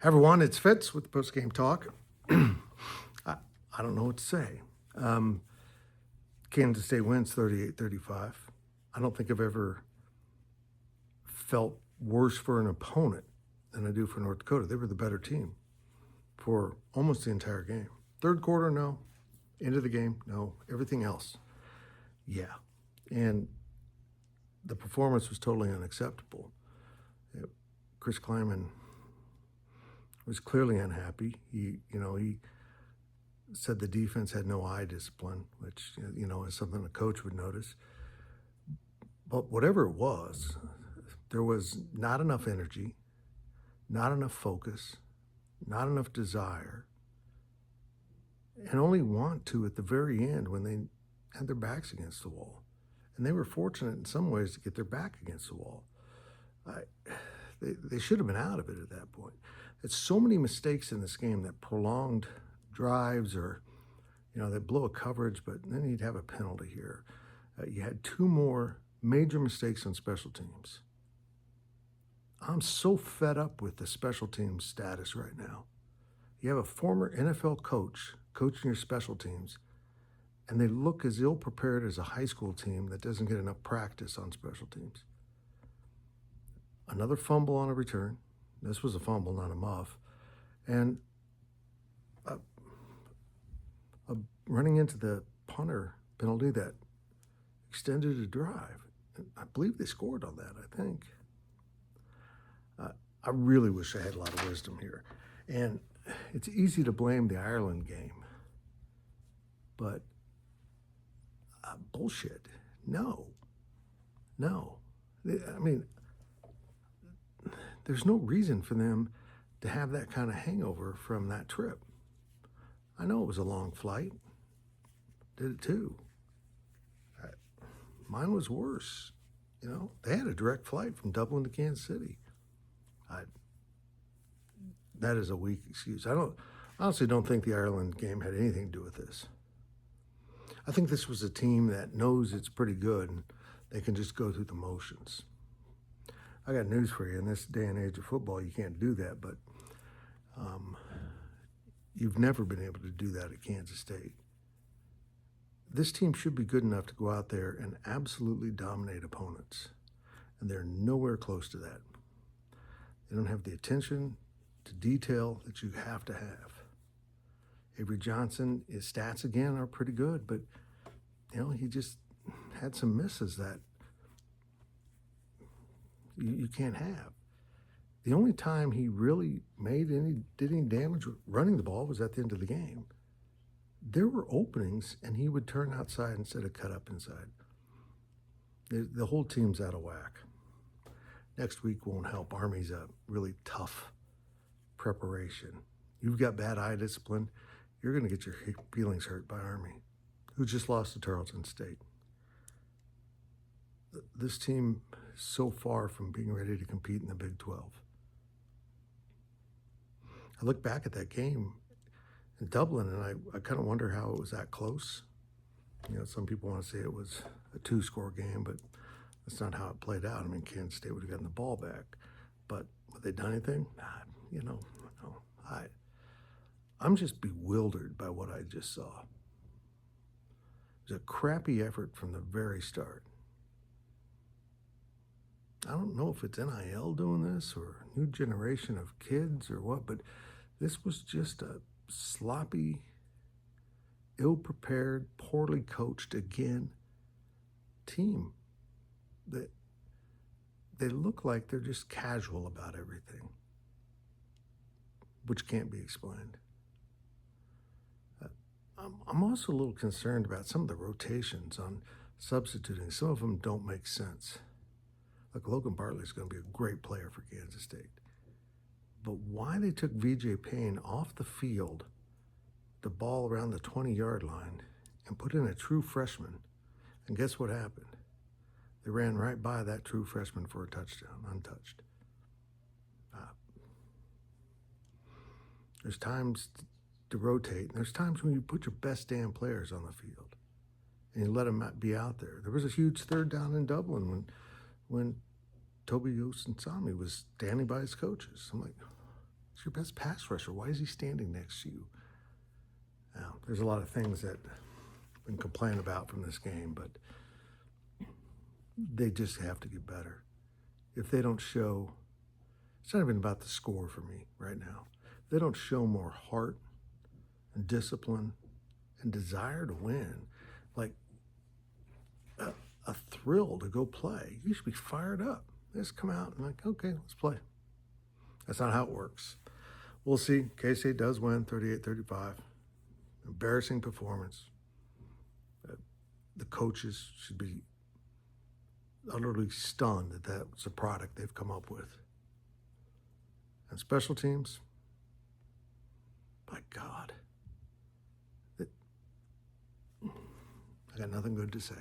Hi everyone, it's Fitz with Post-Game Talk. I don't know what to say. Kansas State wins 38-35. I don't think I've ever felt worse for an opponent than I do for North Dakota. They were the better team for almost the entire game. Third quarter, no. End of the game, no. Everything else, yeah. And the performance was totally unacceptable. Chris Klieman was clearly unhappy. He said the defense had no eye discipline, which, is something a coach would notice. But whatever it was, there was not enough energy, not enough focus, not enough desire, and only want to at the very end when they had their backs against the wall. And they were fortunate in some ways to get their back against the wall. They should have been out of it at that point. It's so many mistakes in this game that prolonged drives or, they blow a coverage, but then you'd have a penalty here. You had two more major mistakes on special teams. I'm so fed up with the special teams status right now. You have a former NFL coach coaching your special teams, and they look as ill-prepared as a high school team that doesn't get enough practice on special teams. Another fumble on a return. This was a fumble, not a muff. And running into the punter penalty that extended a drive. I believe they scored on that, I think. I really wish I had a lot of wisdom here. And it's easy to blame the Ireland game. But bullshit. No. I mean, there's no reason for them to have that kind of hangover from that trip. I know it was a long flight. Did it too. Mine was worse. They had a direct flight from Dublin to Kansas City. That is a weak excuse. I honestly don't think the Ireland game had anything to do with this. I think this was a team that knows it's pretty good and they can just go through the motions. I got news for you. In this day and age of football, you can't do that, but you've never been able to do that at Kansas State. This team should be good enough to go out there and absolutely dominate opponents, and they're nowhere close to that. They don't have the attention to detail that you have to have. Avery Johnson, his stats again are pretty good, but he just had some misses that you can't have. The only time he really did any damage running the ball was at the end of the game. There were openings, and he would turn outside instead of cut up inside. The whole team's out of whack. Next week won't help. Army's a really tough preparation. You've got bad eye discipline. You're going to get your feelings hurt by Army, who just lost to Tarleton State. This team is so far from being ready to compete in the Big 12. I look back at that game in Dublin, and I kind of wonder how it was that close. Some people want to say it was a 2-score game, but that's not how it played out. I mean, Kansas State would have gotten the ball back. But have they done anything? No. I'm just bewildered by what I just saw. It was a crappy effort from the very start. I don't know if it's NIL doing this or a new generation of kids or what, but this was just a sloppy, ill-prepared, poorly coached, again, team. They look like they're just casual about everything, which can't be explained. I'm also a little concerned about some of the rotations on substituting. Some of them don't make sense. Look, Logan Bartley's going to be a great player for Kansas State. But why they took VJ Payne off the field, the ball around the 20-yard line, and put in a true freshman, and guess what happened? They ran right by that true freshman for a touchdown, untouched. There's times to rotate, and there's times when you put your best damn players on the field, and you let them be out there. There was a huge third down in Dublin when Toby Osensami was standing by his coaches. I'm like, He's your best pass rusher. Why is he standing next to you? Now, there's a lot of things that we can complain about from this game, but they just have to get better. If they don't show, it's not even about the score for me right now. If they don't show more heart and discipline and desire to win, like a thrill to go play, you should be fired up. They just come out and like, okay, let's play. That's not how it works. We'll see. K-State does win 38-35. Embarrassing performance. The coaches should be utterly stunned that that's a product they've come up with. And special teams, by God, I got nothing good to say.